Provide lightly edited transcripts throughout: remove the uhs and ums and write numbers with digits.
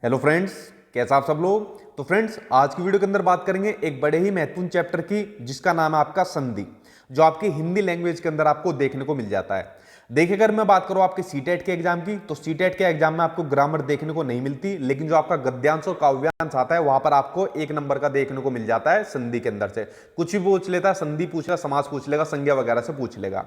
Hello friends, कैसा आप सब लोग। तो फ्रेंड्स, आज की वीडियो के अंदर बात करेंगे एक बड़े ही महत्वपूर्ण चैप्टर की, जिसका नाम है आपका संधि, जो आपकी हिंदी लैंग्वेज के अंदर आपको देखने को मिल जाता है। देखिए, अगर मैं बात करूं आपके सीटेट के एग्जाम की, तो सीटेट के एग्जाम में आपको ग्रामर देखने को नहीं मिलती, लेकिन जो आपका गद्यांश और काव्यांश आता है वहां पर आपको 1 नंबर का देखने को मिल जाता है संधि के अंदर से। कुछ भी पूछ लेता है, संधि पूछ लेगा, समास पूछ लेगा, संज्ञा वगैरह से पूछ लेगा।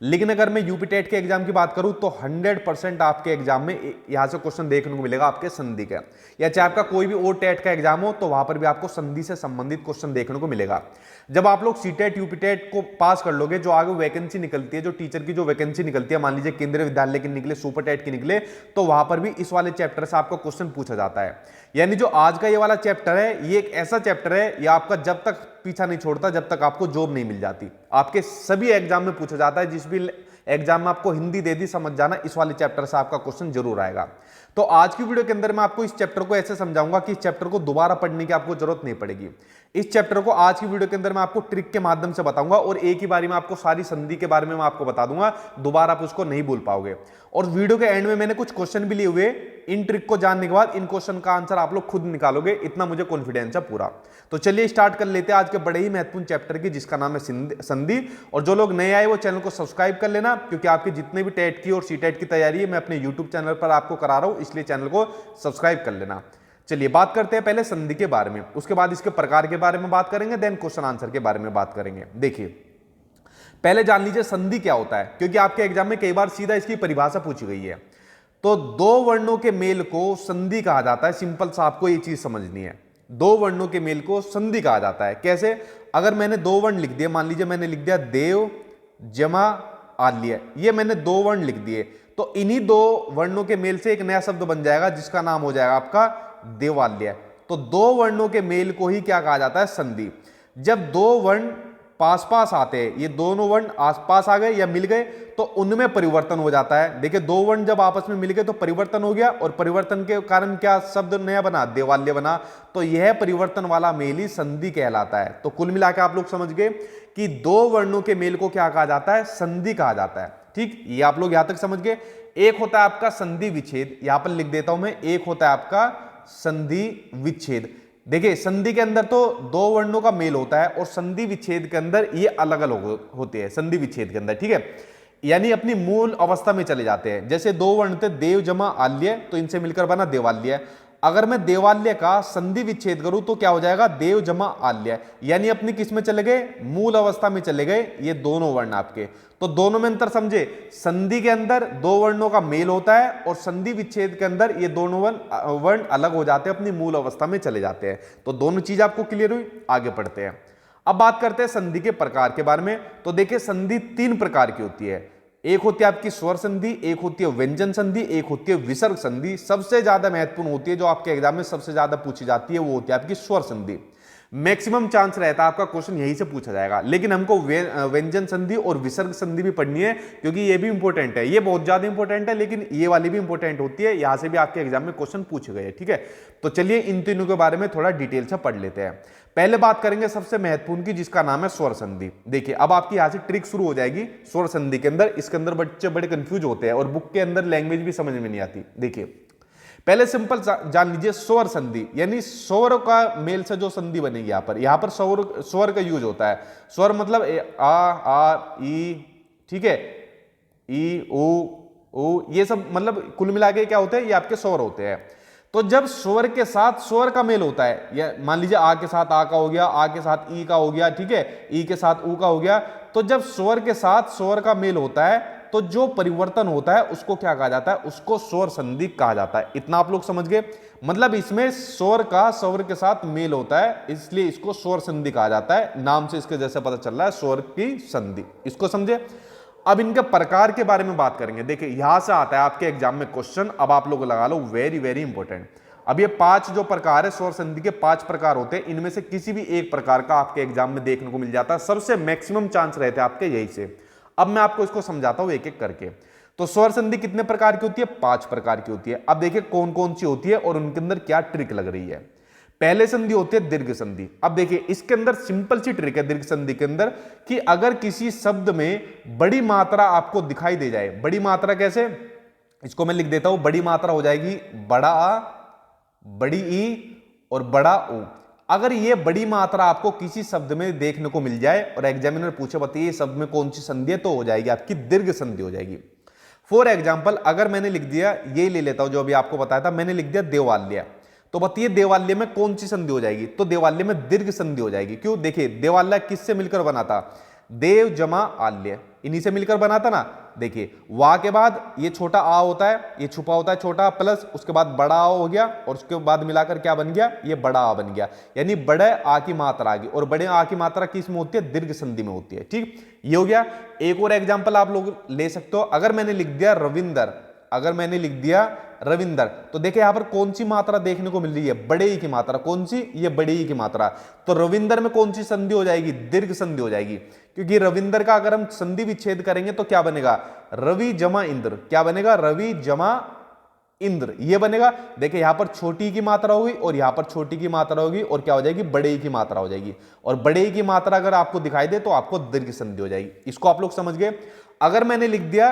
लेकिन अगर मैं यूपी टेट के एग्जाम की बात करूं तो 100% आपके एग्जाम में यहां से क्वेश्चन देखने को मिलेगा आपके संधि का, या चाहे आपका कोई भी और टेट का एग्जाम हो तो वहां पर भी आपको संधि से संबंधित क्वेश्चन देखने को मिलेगा। जब आप लोग सीटेट यूपी टेट को पास कर लोगे, जो आगे वैकेंसी निकलती है, जो टीचर की जो वैकेंसी निकलती है, मान लीजिए केंद्रीय विद्यालय की निकले, सुपर टेट की निकले, तो वहां पर भी इस वाले चैप्टर से आपको क्वेश्चन पूछा जाता है। यानी जो आज का ये वाला चैप्टर है, ये एक ऐसा चैप्टर है, ये आपका जब तक पीछा नहीं छोड़ता, जब तक आपको जॉब नहीं मिल जाती। आपके सभी एग्जाम में पूछा जाता है, जिस भी एग्जाम में आपको हिंदी दे दी, समझ जाना इस वाले चैप्टर से आपका क्वेश्चन जरूर आएगा। तो आज की वीडियो के अंदर मैं आपको इस चैप्टर को ऐसे समझाऊंगा कि इस चैप्टर को दोबारा पढ़ने की आपको जरूरत नहीं पड़ेगी। इस चैप्टर को आज की वीडियो के अंदर मैं आपको ट्रिक के माध्यम से बताऊंगा, और एक ही बारी में आपको सारी संधि के बारे में मैं आपको बता दूंगा, दोबारा आप उसको नहीं भूल पाओगे। और वीडियो के एंड में मैंने कुछ क्वेश्चन भी लिए हुए, इन ट्रिक को जानने के बाद इन क्वेश्चन का आंसर आप लोग खुद निकालोगे, इतना मुझे कॉन्फिडेंस है पूरा। तो चलिए स्टार्ट कर लेते हैं आज के बड़े ही महत्वपूर्ण चैप्टर की, जिसका नाम है संधि। और जो लोग नए आए वो चैनल को सब्सक्राइब कर लेना, क्योंकि आपकी जितने भी टेट की और सीटेट की तैयारी है मैं अपने यूट्यूब चैनल पर आपको करा रहा हूं, इसलिए चैनल को सब्सक्राइब कर लेना। चलिए बात करते हैं पहले संधि के बारे में, उसके बाद इसके प्रकार के बारे में बात करेंगे, देन क्वेश्चन आंसर के बारे में बात करेंगे। देखिए, पहले जान लीजिए संधि क्या होता है, क्योंकि आपके एग्जाम में कई बार सीधा इसकी परिभाषा पूछी गई है। तो दो वर्णों के मेल को संधि कहा जाता है। सिंपल सा आपको ये चीज समझनी है, दो वर्णों के मेल को संधि कहा जाता है। कैसे? अगर मैंने दो वर्ण लिख दिए, मान लीजिए मैंने लिख दिया देव जमा आल्य, ये मैंने दो वर्ण लिख दिए, तो इन्हीं दो वर्णों के मेल से एक नया शब्द बन जाएगा, जिसका नाम हो जाएगा आपका देवाल्य। तो दो वर्णों के मेल को ही क्या कहा जाता है? संधि। जब दो वर्ण पास पास आते हैं, ये दोनों वर्ण आसपास आ गए या मिल गए, तो उनमें परिवर्तन हो जाता है। देखिए, दो वर्ण जब आपस में मिल गए तो परिवर्तन हो गया, और परिवर्तन के कारण क्या शब्द नया बना? देवाल्य बना। तो यह परिवर्तन वाला मेल ही संधि कहलाता है। तो कुल मिलाकर आप लोग समझ गए कि दो वर्णों के मेल को क्या कहा जाता है? संधि कहा जाता है। ठीक, ये आप लोग यहां तक समझ गए। एक होता है आपका संधि विच्छेद, यहां पर लिख देता हूं मैं, एक होता है आपका संधि विच्छेद। देखिए, संधि के अंदर तो दो वर्णों का मेल होता है, और संधि विच्छेद के अंदर ये अलग अलग होते हैं। संधि विच्छेद के अंदर, ठीक है, यानी अपनी मूल अवस्था में चले जाते हैं। जैसे दो वर्ण थे देव जमा आल्य, तो इनसे मिलकर बना देवाल्य। अगर मैं देवाल्य का संधि विच्छेद करूं तो क्या हो जाएगा? देव जमा आल्य, यानी अपनी किस में चले गए? मूल अवस्था में चले गए ये दोनों वर्ण आपके। तो दोनों में अंतर समझे, संधि के अंदर दो वर्णों का मेल होता है, और संधि विच्छेद के अंदर ये दोनों वर्ण अलग हो जाते हैं, अपनी मूल अवस्था में चले जाते हैं। तो दोनों चीज आपको क्लियर हुई, आगे पढ़ते हैं। अब बात करते हैं संधि के प्रकार के बारे में। तो देखिए, संधि 3 प्रकार की होती है। एक होती है आपकी स्वर संधि, एक होती है व्यंजन संधि, एक होती है विसर्ग संधि। सबसे ज्यादा महत्वपूर्ण होती है, जो आपके एग्जाम में सबसे ज्यादा पूछी जाती है, वो होती है आपकी स्वर संधि। मैक्सिमम चांस रहता है आपका क्वेश्चन यहीं से पूछा जाएगा, लेकिन हमको व्यंजन संधि और विसर्ग संधि भी पढ़नी है, क्योंकि ये भी इंपॉर्टेंट है। ये बहुत ज्यादा इंपॉर्टेंट है, लेकिन ये वाली भी इंपॉर्टेंट होती है, यहां से भी आपके एग्जाम में क्वेश्चन पूछे गए। ठीक है, तो चलिए इन तीनों के बारे में थोड़ा डिटेल से पढ़ लेते हैं। पहले बात करेंगे सबसे महत्वपूर्ण की, जिसका नाम है स्वर संधि। देखिए, अब आपकी यहां से ट्रिक शुरू हो जाएगी स्वर संधि के अंदर। इसके अंदर बच्चे बड़े कंफ्यूज होते हैं, और बुक के अंदर लैंग्वेज भी समझ में नहीं आती। देखिए, पहले सिंपल जान लीजिए स्वर संधि, यानी स्वर का मेल से जो संधि बनेगी। यहां पर स्वर का यूज होता है। स्वर मतलब आ ई, ठीक है, ई ऊ, ये सब मतलब कुल मिला के क्या होते हैं? ये आपके स्वर होते हैं। तो जब स्वर के साथ स्वर का मेल होता है, या मान लीजिए आ के साथ आ का हो गया, आ के साथ ई का हो गया, ठीक है, ई के साथ ऊ का हो गया, तो जब स्वर के साथ स्वर का मेल होता है, तो जो परिवर्तन होता है उसको क्या कहा जाता है? उसको स्वर संधि कहा जाता है। इतना आप लोग समझ गए। मतलब इसमें स्वर का स्वर के साथ मेल होता है, इसलिए इसको स्वर संधि कहा जाता है। नाम से इसके जैसे पता चल रहा है, स्वर की संधि। इसको समझे। अब इनके प्रकार के बारे में बात करेंगे। देखिए, यहां से आता है आपके एग्जाम में क्वेश्चन, अब आप लोग लगा लो, वेरी वेरी इंपॉर्टेंट। अब ये 5 जो प्रकार है स्वर संधि के, 5 प्रकार होते हैं, इनमें से किसी भी एक प्रकार का आपके एग्जाम में देखने को मिल जाता है। सबसे मैक्सिमम चांस रहते हैं आपके यही से। अब मैं आपको इसको समझाता हूं एक एक करके। तो स्वर संधि कितने प्रकार की होती है? 5 प्रकार की होती है। अब देखिए कौन कौन सी होती है और उनके अंदर क्या ट्रिक लग रही है। पहले संधि होती है दीर्घ संधि। अब देखिए, इसके अंदर सिंपल सी ट्रिक है दीर्घ संधि के अंदर, कि अगर किसी शब्द में बड़ी मात्रा आपको दिखाई दे जाए। बड़ी मात्रा कैसे? इसको मैं लिख देता हूं, बड़ी मात्रा हो जाएगी बड़ा आ, बड़ी ई और बड़ा ओ। अगर ये बड़ी मात्रा आपको किसी शब्द में देखने को मिल जाए और एग्जामिनर पूछे बताइए शब्द में कौन सी संधि है, तो हो जाएगी आपकी दीर्घ संधि हो जाएगी। फॉर एग्जाम्पल अगर मैंने लिख दिया, ये ले लेता हूं जो अभी आपको बताया था, मैंने लिख दिया देवालय, तो बताइए देवालय में कौन सी संधि हो जाएगी, तो देवालय में दीर्घ संधि हो जाएगी। क्यों, देखिए देवालय किससे मिलकर बना था, देव जमा आल्य, इन्हीं से मिलकर बना था ना। देखिए वा के बाद ये छोटा आ होता है, ये छुपा होता है छोटा, प्लस उसके बाद बड़ा आ हो गया और उसके बाद मिलाकर क्या बन गया, ये बड़ा आ बन गया, यानी बड़े आ की मात्रा आ गई। और बड़े आ की मात्रा किस में होती है, दीर्घ संधि में होती है। ठीक, ये हो गया। एक और एग्जाम्पल आप लोग ले सकते हो, अगर मैंने लिख दिया रविंदर, अगर मैंने लिख दिया रविंदर, तो देखिए यहां पर कौन सी मात्रा देखने को मिल रही है, बड़े ई की मात्रा। कौन सी, ये बड़े ई की मात्रा। तो रविंदर में कौन सी संधि हो जाएगी, दीर्घ संधि हो जाएगी, क्योंकि रविंदर का अगर हम संधि विच्छेद करेंगे तो क्या बनेगा, रवि जमा इंद्र, क्या बनेगा, रवि जमा इंद्र, ये बनेगा। देखिए यहां पर छोटी की मात्रा होगी और यहां पर छोटी की मात्रा होगी और क्या हो जाएगी, बड़े ई की मात्रा हो जाएगी। और बड़े ई की मात्रा अगर आपको दिखाई दे तो आपको दीर्घ संधि हो जाएगी। इसको आप लोग समझ गए। अगर मैंने लिख दिया,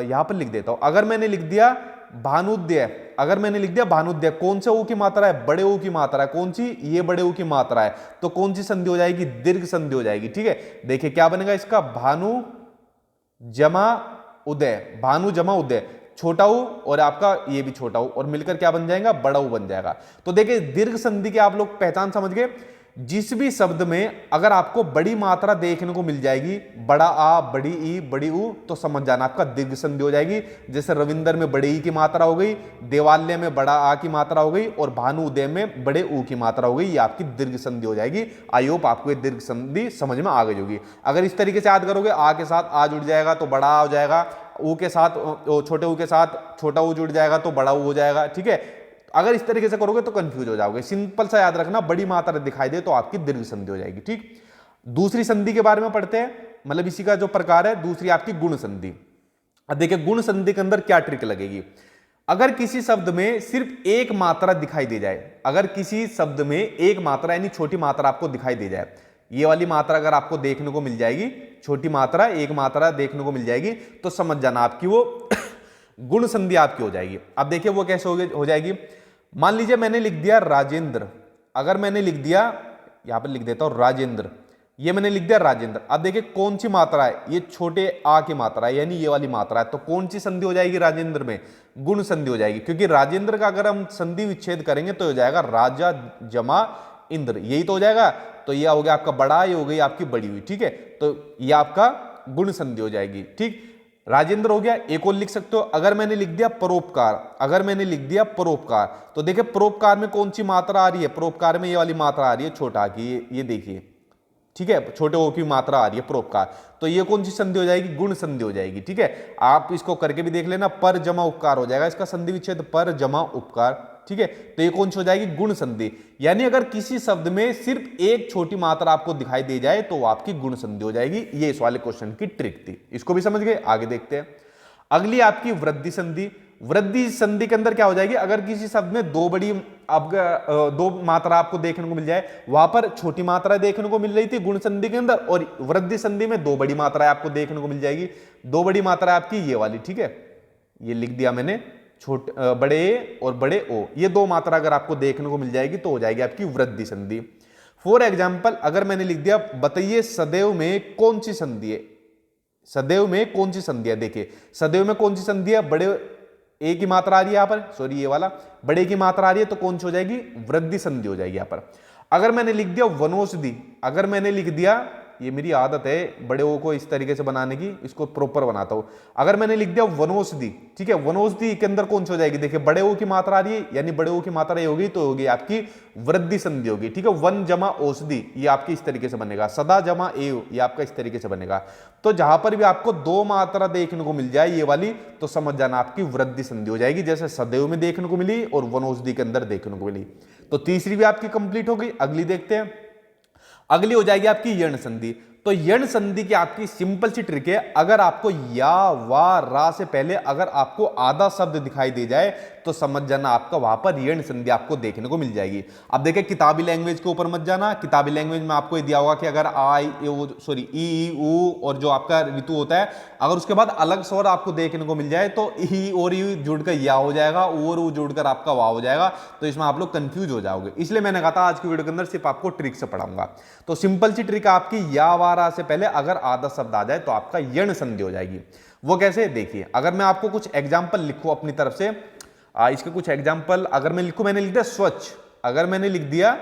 यहां पर लिख देता हूं, अगर मैंने लिख दिया भानुद्य, अगर मैंने लिख दिया भानुद्य, कौन से ऊ की मात्रा है, बड़े ऊ की मात्रा है। कौन सी, ये बड़े ऊ की मात्रा है, तो कौन सी संधि हो जाएगी, दीर्घ संधि हो जाएगी। ठीक है, देखिए क्या बनेगा इसका, भानु जमा उदय, भानु जमा उदय, छोटा ऊ और आपका ये भी छोटा ऊ और मिलकर क्या बन जाएगा, बड़ा ऊ बन जाएगा। तो देखिए दीर्घ संधि की आप लोग पहचान समझ गए। जिस भी शब्द में अगर आपको बड़ी मात्रा देखने को मिल जाएगी, बड़ा आ, बड़ी ई, बड़ी ऊ, तो समझ जाना आपका दीर्घ संधि हो जाएगी। जैसे रविंदर में बड़े ई की मात्रा हो गई, देवालय में बड़ा आ की मात्रा हो गई और भानु उदय में बड़े ऊ की मात्रा हो गई, ये आपकी दीर्घ संधि हो जाएगी। आई होप आपको ये दीर्घ संधि समझ में आ गई होगी। अगर इस तरीके से याद करोगे, आ के साथ आ जुड़ जाएगा तो बड़ा आ हो जाएगा, ऊ के साथ, छोटे ऊ के साथ छोटा ऊ जुड़ जाएगा तो बड़ा ऊ हो जाएगा। ठीक है, अगर इस तरीके से करोगे तो कंफ्यूज हो जाओगे। सिंपल सा याद रखना, बड़ी मात्रा दिखाई दे तो आपकी दीर्घ संधि हो जाएगी। ठीक, दूसरी संधि के बारे में पढ़ते हैं, मतलब इसी का जो प्रकार है, दूसरी आपकी गुण संधि। अब देखिए गुण संधि के अंदर क्या ट्रिक लगेगी। अगर किसी शब्द में सिर्फ एक मात्रा दिखाई दे जाए, अगर किसी शब्द में एक मात्रा यानी छोटी मात्रा आपको दिखाई दे जाए, ये वाली मात्रा अगर आपको देखने को मिल जाएगी, छोटी मात्रा, एक मात्रा देखने को मिल जाएगी, तो समझ जाना आपकी वो गुण संधि आपकी हो जाएगी। अब देखिए वो कैसे हो जाएगी। मान लीजिए मैंने लिख दिया राजेंद्र, अगर मैंने लिख दिया, यहां पर लिख देता हूं राजेंद्र, ये मैंने लिख दिया राजेंद्र। अब देखिए कौन सी मात्रा है, ये छोटे आ की मात्रा है, यानी ये वाली मात्रा है, तो कौन सी संधि हो जाएगी राजेंद्र में, गुण संधि हो जाएगी। क्योंकि राजेंद्र का अगर हम संधि विच्छेद करेंगे तो हो जाएगा राजा जमा इंद्र, यही तो हो जाएगा। तो ये हो गया आपका बड़ा, ये हो गई आपकी बड़ी हुई। ठीक है, तो ये आपका गुण संधि हो जाएगी। ठीक, राजेंद्र हो गया। एक और लिख सकते हो, अगर मैंने लिख दिया परोपकार, अगर मैंने लिख दिया परोपकार, तो देखिए परोपकार में कौन सी मात्रा आ रही है, परोपकार में ये वाली मात्रा आ रही है छोटा की, ये देखिए। ठीक है, छोटे ओ की मात्रा आ रही है परोपकार, तो ये कौन सी संधि हो जाएगी, गुण संधि हो जाएगी। ठीक है, आप इसको करके भी देख लेना, पर जमा उपकार हो जाएगा इसका संधि विच्छेद, पर जमा उपकार। ठीक है, तो ये कौन सी हो जाएगी, गुण संधि। यानी अगर किसी शब्द में सिर्फ एक छोटी मात्रा आपको दिखाई दे जाए तो आपकी गुण संधि हो जाएगी। ये इस वाले क्वेश्चन की ट्रिक थी, इसको भी समझ गए। आगे देखते हैं, अगली आपकी वृद्धि संधि। वृद्धि संधि के अंदर क्या हो जाएगी, अगर किसी शब्द में दो मात्रा आपको देखने को मिल जाए, वहां पर छोटी मात्रा देखने को मिल रही थी गुण संधि के अंदर, और वृद्धि संधि में दो बड़ी मात्रा आपको देखने को मिल जाएगी। दो बड़ी मात्रा आपकी ये वाली। ठीक है, ये लिख दिया मैंने, छोटे बड़े ए और बड़े ओ, ये दो मात्रा अगर आपको देखने को मिल जाएगी तो हो जाएगी आपकी वृद्धि संधि। फॉर एग्जाम्पल अगर मैंने लिख दिया बताइए सदैव में कौन सी संधि है, सदैव में कौन सी संधि है। देखिए सदैव में कौन सी संधि है, बड़े ए की मात्रा आ रही है यहाँ पर, सॉरी ये वाला बड़े की मात्रा आ रही है, तो कौन सी हो जाएगी, वृद्धि संधि हो जाएगी यहाँ पर। अगर मैंने लिख दिया वनौषधि, अगर मैंने लिख दिया, ये मेरी आदत है बड़े ओ को इस तरीके से बनाने की, इसको प्रॉपर बनाता हूं। अगर मैंने लिख दिया वनौषधि, ठीक है, वनौषधि के अंदर कौन सी हो जाएगी, देखिए बड़े ओ की मात्रा आ रही है, यानी बड़े ओ की मात्रा ये होगी तो होगी आपकी वृद्धि संधि होगी। ठीक है, वन जमा औषधि ये आपकी इस तरीके से बनेगा, सदा जमा एव ये आपका इस तरीके से बनेगा। तो जहां पर भी आपको दो मात्रा देखने को मिल जाए ये वाली, तो समझ जाना आपकी वृद्धि संधि हो जाएगी, जैसे सदैव में देखने को मिली और वनौषधि के अंदर देखने को मिली। तो तीसरी भी आपकी कंप्लीट हो गई। अगली देखते हैं, अगली हो जाएगी आपकी यण संधि। तो यण संधि की आपकी सिंपल सी ट्रिक है, अगर आपको या वा रा से पहले अगर आपको आधा शब्द दिखाई दे जाए तो समझ जाना आपका वहां पर यण संधि आपको देखने को मिल जाएगी। अब देखिए किताबी लैंग्वेज के ऊपर मत जाना, किताबी लैंग्वेज में आपको ये दिया होगा कि अगर ई ऊ और जो आपका ऋतु होता है, अगर उसके बाद अलग स्वर आपको देखने को मिल जाए तो ई और यू जुड़कर या हो जाएगा, ऊ और ऊ जुड़कर आपका वाह हो जाएगा, तो इसमें आप लोग कंफ्यूज हो जाओगे। इसलिए मैंने कहा था आज की वीडियो के अंदर सिर्फ आपको ट्रिक से पढ़ाऊंगा। तो सिंपल सी ट्रिक आपकी या वारा से पहले अगर आधा शब्द आ जाए तो आपका यण संधि हो जाएगी। वो कैसे देखिए, अगर मैं आपको कुछ एग्जाम्पल लिखूं अपनी तरफ से, इसके कुछ एग्जाम्पल अगर मैं लिखूं, मैंने लिख दिया स्वच्छ, अगर मैंने लिख दिया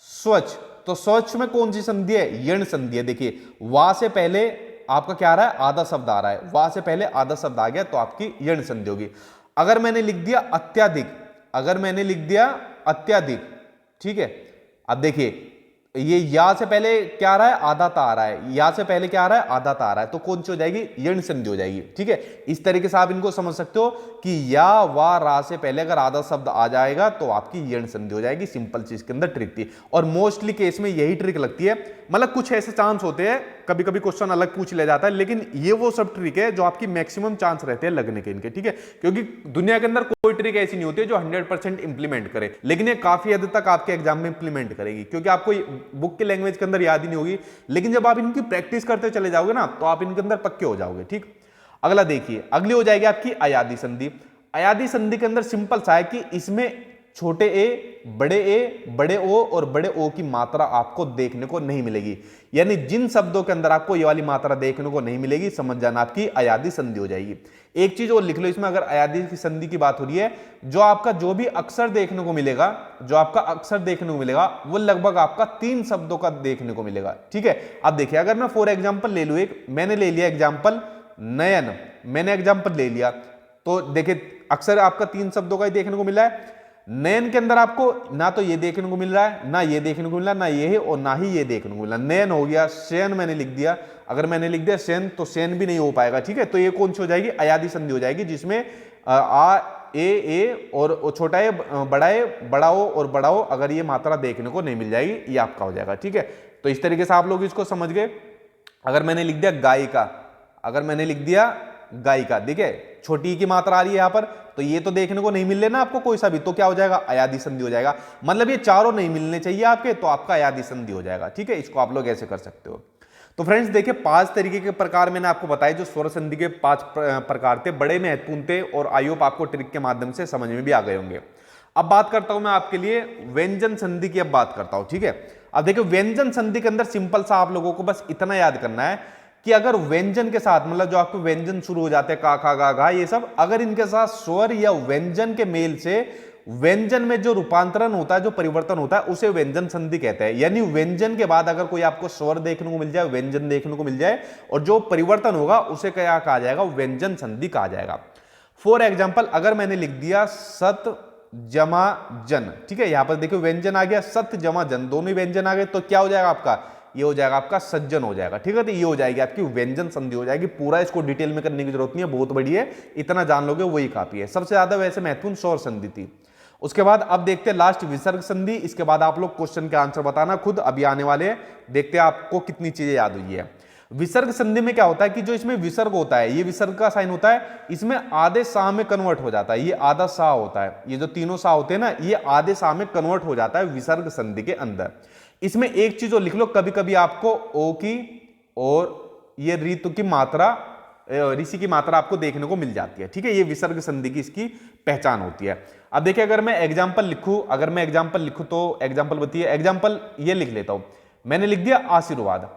स्वच्छ, तो स्वच्छ में कौन सी संधि है? यण संधि है। देखिए वा से पहले आपका क्या आ रहा है? आधा शब्द आ रहा है, वा से पहले आधा शब्द आ गया तो आपकी यण संधि होगी। अगर मैंने लिख दिया अत्यधिक, अगर मैंने लिख दिया अत्यधिक, ठीक है, अब देखिए ये या से पहले क्या आ रहा है? आधा ता आ रहा है, या से पहले क्या आ रहा है? आधा ता आ रहा है, तो कौन सी हो जाएगी? यण संधि हो जाएगी। ठीक है, इस तरीके से आप इनको समझ सकते हो कि या वा रा से पहले अगर आधा शब्द आ जाएगा तो आपकी यण संधि हो जाएगी। सिंपल चीज के अंदर ट्रिक थी, और मोस्टली केस में यही ट्रिक लगती है। मतलब कुछ ऐसे चांस होते हैं, कभी कभी क्वेश्चन अलग पूछ लिया जाता है, लेकिन ये वो सब ट्रिक है जो आपकी मैक्सिमम चांस रहते हैं लगने के इनके। ठीक है, क्योंकि दुनिया के अंदर कोई ट्रिक ऐसी नहीं होती है जो 100% इंप्लीमेंट करे, लेकिन ये काफी हद तक आपके एग्जाम में इंप्लीमेंट करेगी, क्योंकि आपको बुक की लैंग्वेज के अंदर याद ही नहीं होगी, लेकिन जब आप इनकी प्रैक्टिस करते चले जाओगे ना तो आप इनके अंदर पक्के हो जाओगे। ठीक, अगला देखिए, अगली हो जाएगी आपकी अयादी संधि। अयादी संधि के अंदर सिंपल सा है कि इसमें छोटे ए, बड़े ओ और बड़े ओ की मात्रा आपको देखने को नहीं मिलेगी। यानी जिन शब्दों के अंदर आपको ये वाली मात्रा देखने को नहीं मिलेगी, समझ जाना आपकी अयादी संधि हो जाएगी। एक चीज और लिख लो इसमें, अगर अयादी की संधि की बात हो रही है, जो आपका जो भी अक्षर देखने को मिलेगा, जो आपका अक्षर देखने को मिलेगा वो लगभग आपका 3 शब्दों का देखने को मिलेगा। ठीक है, अब देखिए अगर मैं फॉर एग्जाम्पल ले लू, एक मैंने ले लिया एग्जाम्पल नयन, मैंने एग्जाम्पल ले लिया, तो देखिए अक्सर आपका 3 शब्दों का ही देखने को मिला है। नयन के अंदर आपको ना तो ये देखने को मिल रहा है, ना ये देखने को मिल रहा है, ना ये है और ना ही ये देखने को मिल रहा है। नयन हो गया, शयन मैंने लिख दिया, अगर मैंने लिख दिया शयन तो शयन भी नहीं हो पाएगा। ठीक है, तो ये कौन सी हो जाएगी? अयादी संधि हो जाएगी, जिसमें आ ए और छोटा ए, बड़ा ओ और बड़ा ओ, अगर ये मात्रा देखने को नहीं मिल जाएगी, ये आपका हो जाएगा। ठीक है, तो इस तरीके से आप लोग इसको समझ गए। अगर मैंने लिख दिया गायिका, अगर मैंने लिख दिया गायिका, देखिए छोटी की मात्रा आ रही है यहां पर, तो ये तो देखने को नहीं मिल रहा ना आपको कोई सा भी, तो क्या हो जाएगा? अयादी संधि हो जाएगा। मतलब ये चारों नहीं मिलने चाहिए आपके, तो आपका अयादी संधि हो जाएगा। ठीक है, इसको आप लोग ऐसे कर सकते हो। तो फ्रेंड्स देखिए 5 तरीके के प्रकार मैंने आपको बताए, जो स्वर संधि के 5 प्रकार थे, बड़े महत्वपूर्ण थे, और आई होप आपको ट्रिक के माध्यम से समझ में भी आ गए होंगे। अब बात करता हूं मैं आपके लिए व्यंजन संधि की, अब बात करता हूं। ठीक है, अब देखिए व्यंजन संधि के अंदर सिंपल सा आप लोगों को बस इतना याद करना है कि अगर व्यंजन के साथ, मतलब जो आपके व्यंजन शुरू हो जाते हैं का, खा, गा, घा, ये सब, अगर इनके साथ स्वर या व्यंजन के मेल से व्यंजन में जो रूपांतरण होता है, जो परिवर्तन होता है, उसे व्यंजन संधि कहते हैं। यानी व्यंजन के बाद अगर कोई आपको स्वर देखने को मिल जाए, व्यंजन देखने को मिल जाए, और जो परिवर्तन होगा उसे क्या कहा जाएगा? व्यंजन संधि कहा जाएगा। फॉर एग्जाम्पल अगर मैंने लिख दिया सत जमा जन, ठीक है, यहां पर देखो व्यंजन आ गया, सत जमा जन, दोनों ही व्यंजन आ गए, तो क्या हो जाएगा आपका? ये हो जाएगा आपका सज्जन हो जाएगा। ठीक है, तो ये हो जाएगी आपकी व्यंजन संधि हो जाएगी। पूरा इसको डिटेल में करने की जरूरत नहीं है, बहुत बड़ी है, इतना जान लोगे वही काफी है। सबसे ज्यादा वैसे महत्वपूर्ण स्वर संधि थी। उसके बाद अब देखते हैं लास्ट विसर्ग संधि। इसके बाद आप लोग क्वेश्चन के आंसर बताना खुद, अभी आने वाले हैं, देखते हैं आपको कितनी चीजें याद हुई है। विसर्ग संधि में क्या होता है कि जो इसमें विसर्ग होता है, ये विसर्ग का साइन होता है, इसमें आधे सा में कन्वर्ट हो जाता है, ये आधा सा होता है, ये जो तीनों सा होते हैं ना, ये आधे सा में कन्वर्ट हो जाता है विसर्ग संधि के अंदर। इसमें एक चीज और लिख लो, कभी कभी आपको ओ की और ये ऋतु की मात्रा, ऋषि की मात्रा आपको देखने को मिल जाती है। ठीक है, ये विसर्ग संधि की इसकी पहचान होती है। अब देखिए अगर मैं एग्जाम्पल लिखूं, अगर मैं एग्जाम्पल लिखूं तो एग्जाम्पल बताइए, एग्जाम्पल ये लिख लेता हूं, मैंने लिख दिया आशीर्वाद।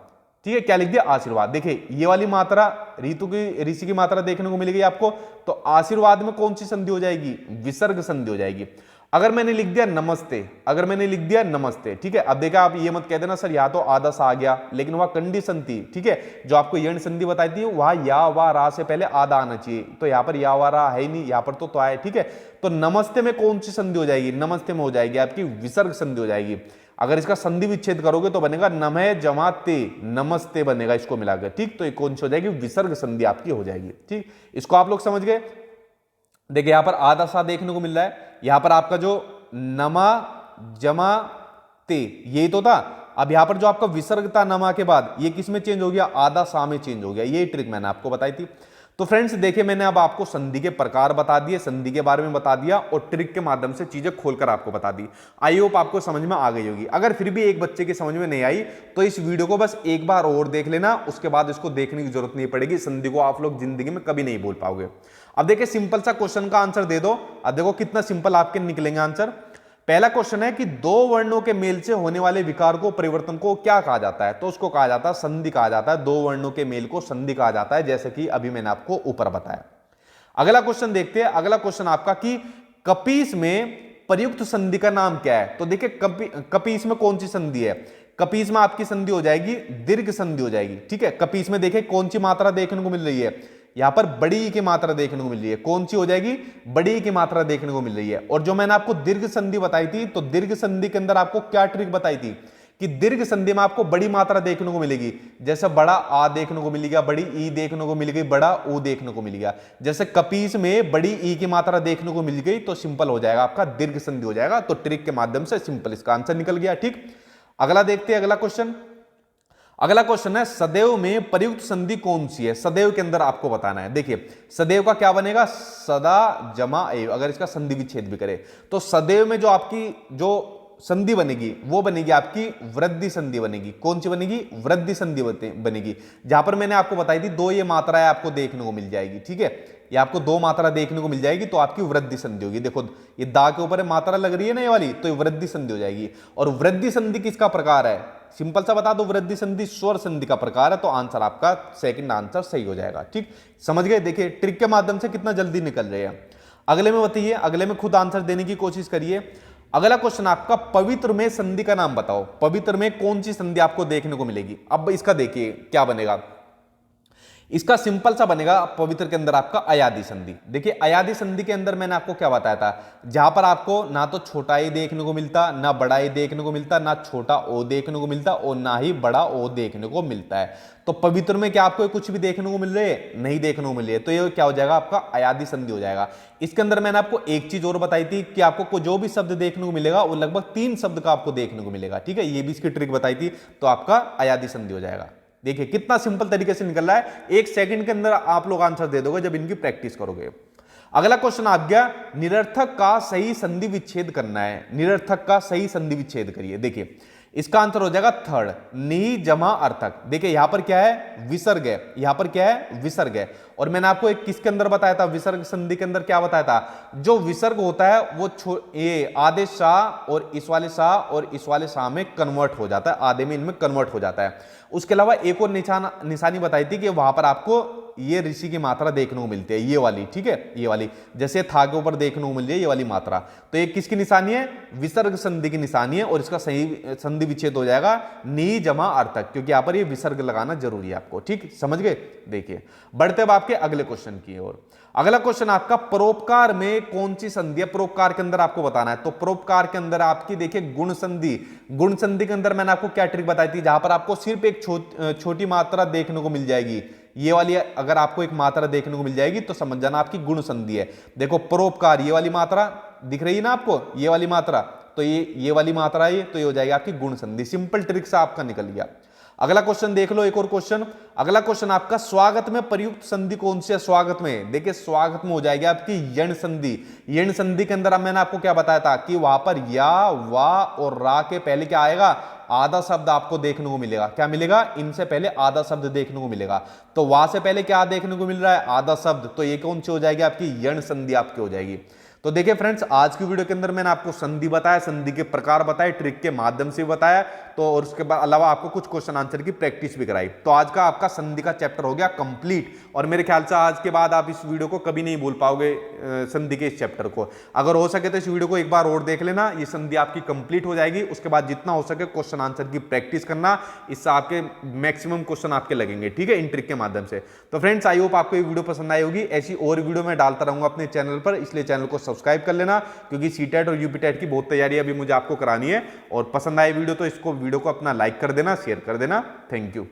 ठीक है, क्या लिख दिया? आशीर्वाद। देखिए ये वाली मात्रा ऋतु की, ऋषि की मात्रा देखने को मिलेगी आपको, तो आशीर्वाद में कौन सी संधि हो जाएगी? विसर्ग संधि हो जाएगी। अगर मैंने लिख दिया नमस्ते, अगर मैंने लिख दिया नमस्ते, ठीक है, अब देखा आप ये मत कह देना सर यहाँ तो आधा सा आ गया, लेकिन वह कंडीशन थी। ठीक है, जो आपको यण संधि बताई थी वहां या वा रा से पहले आधा आना चाहिए, तो यहाँ पर या वा रा है ही नहीं, यहाँ पर तो आए। ठीक है, तो नमस्ते में कौन सी संधि हो जाएगी? नमस्ते में हो जाएगी आपकी विसर्ग संधि हो जाएगी। अगर इसका संधि विच्छेद करोगे तो बनेगा नमः जमा ते, नमस्ते बनेगा इसको मिलाकर। ठीक, तो ये कौन सी हो जाएगी? विसर्ग संधि आपकी हो जाएगी। ठीक, इसको आप लोग समझ गए। देखिए यहां पर आधा सा देखने को मिल रहा है, यहां पर आपका जो नमा जमा ते ये तो था, अब यहां पर जो आपका विसर्ग था नमा के बाद, ये किस में चेंज हो गया? आधा सा में चेंज हो गया। ये ट्रिक मैंने आपको बताई थी। तो फ्रेंड्स देखिए, मैंने अब आपको संधि के प्रकार बता दिए, संधि के बारे में बता दिया और ट्रिक के माध्यम से चीजें खोलकर आपको बता दी। आई होप आपको समझ में आ गई होगी। अगर फिर भी एक बच्चे की समझ में नहीं आई तो इस वीडियो को बस एक बार और देख लेना, उसके बाद इसको देखने की जरूरत नहीं पड़ेगी। संधि को आप लोग जिंदगी में कभी नहीं भूल पाओगे। अब देखिए, सिंपल सा क्वेश्चन का आंसर दे दो। अब देखो कितना सिंपल आपके निकलेंगे आंसर। पहला क्वेश्चन है कि दो वर्णों के मेल से होने वाले विकार को, परिवर्तन को क्या कहा जाता है? तो उसको कहा जाता है संधि कहा जाता है। दो वर्णों के मेल को संधि कहा जाता है, जैसे कि अभी मैंने आपको ऊपर बताया। अगला क्वेश्चन देखते हैं। अगला क्वेश्चन आपका कि कपीस में प्रयुक्त संधि का नाम क्या है? तो देखिए कपीस में कौन सी संधि है? कपीस में आपकी संधि हो जाएगी दीर्घ संधि हो जाएगी। ठीक है, कपीस में देखिए कौन सी मात्रा देखने को मिल रही है? यहां पर बड़ी ई की मात्रा देखने को मिल रही है। कौन सी हो जाएगी? बड़ी ई की मात्रा देखने को मिल रही है। और जो मैंने आपको दीर्घ संधि बताई थी, तो दीर्घ संधि के अंदर आपको क्या ट्रिक बताई थी कि दीर्घ संधि में आपको बड़ी मात्रा देखने को मिलेगी। जैसे बड़ा आ देखने को मिलेगा, बड़ी ई देखने को मिलेगी, बड़ा ऊ देखने को मिलेगा। जैसे कपीस में बड़ी ई की मात्रा देखने को मिल गई तो सिंपल हो जाएगा, आपका दीर्घ संधि हो जाएगा। तो ट्रिक के माध्यम से सिंपल इसका आंसर निकल गया। ठीक, अगला देखते हैं। अगला क्वेश्चन, अगला क्वेश्चन है सदैव में प्रयुक्त संधि कौन सी है? सदैव के अंदर आपको बताना है। देखिए सदैव का क्या बनेगा? सदा जमा एव। अगर इसका संधि विच्छेद भी करे तो सदैव में जो आपकी जो संधि बनेगी वो बनेगी आपकी वृद्धि संधि बनेगी। कौन सी बनेगी? वृद्धि संधि बनेगी। जहां पर मैंने आपको बताई थी दो ये मात्राएं आपको देखने को मिल जाएगी। ठीक है, ये आपको दो मात्रा देखने को मिल जाएगी तो आपकी वृद्धि संधि होगी। देखो ये दा के ऊपर मात्रा लग रही है ना ये वाली, तो ये वृद्धि संधि हो जाएगी। और वृद्धि संधि किसका प्रकार है? सिंपल सा बता दो, वृद्धि संधि स्वर संधि का प्रकार है। तो आंसर आपका सेकंड आंसर सही हो जाएगा। ठीक, समझ गए? देखिए ट्रिक के माध्यम से कितना जल्दी निकल रहे हैं। अगले में बताइए, अगले में खुद आंसर देने की कोशिश करिए। अगला क्वेश्चन आपका पवित्र में संधि का नाम बताओ। पवित्र में कौन सी संधि आपको देखने को मिलेगी? अब इसका देखिए क्या बनेगा। इसका सिंपल सा बनेगा पवित्र के अंदर आपका अयादि संधि। देखिए अयादि संधि के अंदर मैंने आपको क्या बताया था, जहां पर आपको ना तो छोटा ई देखने को मिलता, ना बड़ा ई देखने को मिलता, ना छोटा ओ देखने को मिलता और ना ही बड़ा ओ देखने को मिलता है। तो पवित्र में क्या आपको कुछ भी देखने को मिल रही है? नहीं देखने को मिल रही है। तो ये क्या हो जाएगा? आपका अयादि संधि हो जाएगा। इसके अंदर मैंने आपको एक चीज और बताई थी कि आपको जो भी शब्द देखने को मिलेगा वो लगभग 3 शब्द का आपको देखने को मिलेगा। ठीक है, ये भी इसकी ट्रिक बताई थी। तो आपका अयादि संधि हो जाएगा। देखिए कितना सिंपल तरीके से निकल रहा है, 1 सेकंड के अंदर आप लोग आंसर दे दोगे जब इनकी प्रैक्टिस करोगे। अगला क्वेश्चन आ गया, निरर्थक का सही संधि विच्छेद करना है। निरर्थक का सही संधि विच्छेद करिए। देखिए इसका आंसर हो जाएगा थर्ड, नि जमा अर्थक। देखिए यहां पर क्या है? विसर्ग है। यहां पर क्या है? विसर्ग है। और मैंने आपको एक किसके अंदर बताया था? विसर्ग संधि के अंदर क्या बताया था? जो विसर्ग होता है वो ये आधे शाह और इस वाले शाह और इस वाले शाह में कन्वर्ट हो जाता है, आधे में इनमें कन्वर्ट हो जाता है। उसके अलावा एक और निशानी बताई थी कि वहां पर आपको ये ऋषि की मात्रा देखने को मिलती है, ये वाली। ठीक है, ये वाली जैसे था के ऊपर देखने को मिल रही है ये वाली मात्रा। तो ये किसकी निशानी है? विसर्ग संधि की निशानी है। और इसका सही संधि विच्छेद हो जाएगा नि जमा अर्थक, क्योंकि यहां पर ये विसर्ग लगाना जरूरी है आपको। ठीक, समझ गए? देखिए बढ़ते अब आपके अगले क्वेश्चन की ओर। अगला क्वेश्चन आपका परोपकार में कौन सी संधि है? परोपकार के अंदर आपको बताना है। तो परोपकार के अंदर आपकी देखिए गुण संधि। गुण संधि के अंदर मैंने आपको क्या ट्रिक बताई थी, जहां पर आपको सिर्फ एक छोटी मात्रा देखने को मिल जाएगी। ये वाली अगर आपको एक मात्रा देखने को मिल जाएगी तो समझ जाना आपकी गुण संधि है। देखो परोपकार, ये वाली मात्रा दिख रही है ना आपको, ये वाली मात्रा, तो ये वाली मात्रा है, तो ये हो जाएगी आपकी गुण संधि। सिंपल ट्रिक से आपका निकल गया। अगला क्वेश्चन देख लो, एक और क्वेश्चन। अगला क्वेश्चन आपका स्वागत में प्रयुक्त संधि कौन सी है? स्वागत में देखिए स्वागत में हो जाएगी आपकी यण संधि। यण संधि के अंदर मैंने आपको क्या बताया था कि वहां पर या, वा और रा के पहले क्या आएगा? आधा शब्द आपको देखने को मिलेगा। क्या मिलेगा? इनसे पहले आधा शब्द देखने को मिलेगा। तो वा से पहले क्या देखने को मिल रहा है? आधा शब्द। तो ये कौन सी हो जाएगी? आपकी यण संधि आपकी हो जाएगी। तो देखिए फ्रेंड्स, आज की वीडियो के अंदर मैंने आपको संधि बताया, संधि के प्रकार बताए, ट्रिक के माध्यम से बताया, तो और उसके बाद अलावा आपको कुछ क्वेश्चन आंसर की प्रैक्टिस भी कराई। तो आज का आपका संधि का चैप्टर हो गया कंप्लीट। और मेरे ख्याल से आज के बाद आप इस वीडियो को कभी नहीं भूल पाओगे, संधि के इस चैप्टर को। अगर हो सके तो इस वीडियो को एक बार और देख लेना, ये संधि आपकी कंप्लीट हो जाएगी। उसके बाद जितना हो सके क्वेश्चन आंसर की प्रैक्टिस करना, इससे आपके मैक्सिमम क्वेश्चन आपके लगेंगे। ठीक है, इन ट्रिक के माध्यम से। तो फ्रेंड्स आई होप आपको ये वीडियो पसंद आई होगी। ऐसी और वीडियो मैं डालता रहूंगा अपने चैनल पर, इसलिए चैनल को सब्सक्राइब कर लेना, क्योंकि सीटेट और यूपीटेट की बहुत तैयारी अभी मुझे आपको करानी है। और पसंद आए वीडियो तो इसको वीडियो को अपना लाइक कर देना, शेयर कर देना। Thank you.